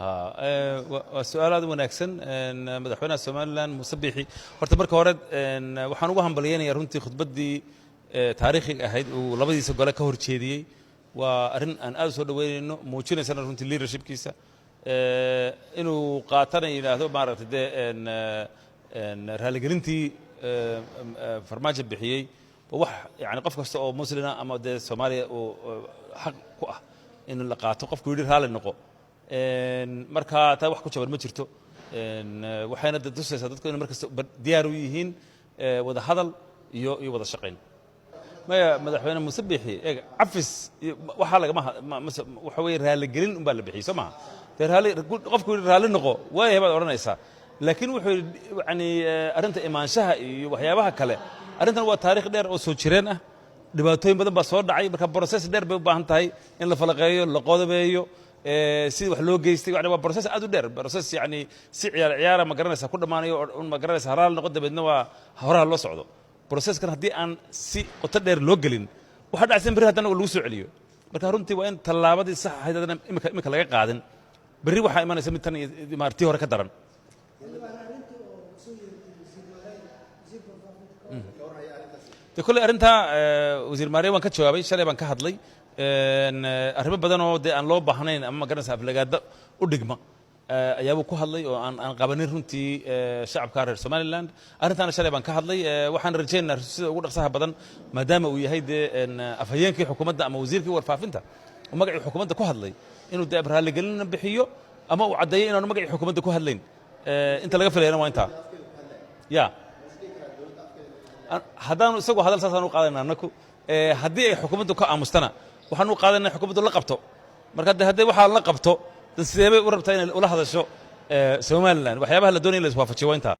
su'aal aad u wanaagsan madaxweynaha Soomaaliland Muuse Biixi horta marka hore waxaan ugu hambalyeynaya runtii khudbaddii taariikhiga ahayd uu labadiisa gole ka horjeediyey waa arrin aan aad u soo dhaweynayno muujinaysana runtii leadershipkiisa inuu qaatana yidhaahdo maaragtay raaligelintii farmaajo bixiyey wax yani qof kasta oo muslina ama dee Soomaaliya uu xaq ku ah in la qaato qofku yidhi raali noqo marka taa wax ku jaban ma jirto waxayna tusaysaa dadku inay markasta diyaar u yihiin wada hadal iyo wada shaqayn maya madaxweyne Muuse Biixi cafis waxa laga waxa weeye raali gelin un baa la bixiyay Soomaa raali qofku raali noqo way hebaad oranaysaa laakiin wuxuu yani arinta imaanshaha iyo waxyaabaha kale arintan waa taariikh dheer oo soo jireen ah dhibaatooyin badan baa soo dhacay marka process dheer bay u baahan tahay in la falaqeeyo la qodobeeyo sidii wax loo geystay yani waa process aad u dheer process yani si ciyaar ma garanaysa ku dhamaanayo ma garanaysa haraal noqon dabeedna waa horaha loo socdo processkan haddii aan si qoto dheer loo gelin waxa dhacsan bari haddana lagu soo celiyo marka runtii waa in tallaabadii sax ahayd haddana imika laga qaadin bari waxaa imanaysa mid tan maartii hore ka daran كل أرنتها وزير ماري وان كتشوابي شلي وان كهدلي arrimo badan oo de aan loo baahnayn ama garanaysa aflagaada u dhigma ayaaba ku hadlay oo aan qabanin runtii shacabka reer Somaliland arrintan shalay baan ka hadlay waxaan rajaynayaa sida ugu dhaqsaha badan maadaama uu yahay de afhayeenkii xukuumadda ama wasiirkii warfaafinta oo magacii xukuumadda ku hadlay inuu de raali gelin bixiyo ama uu cadeeyo inaan magacii xukuumadda ku hadlayn inta laga filayna waa inta ya haddaan isagu hadal saasaan u qaadanaa anaku haddii ay xukuumaddu ka aamustana waxaan u qaadanaa xukuumaddu la qabto marka haddii waxaa la qabto sidee bay u rabtaa inay ula hadasho Somaliland waxyaabaha la doonaya in la iswaafajiyo waa intaa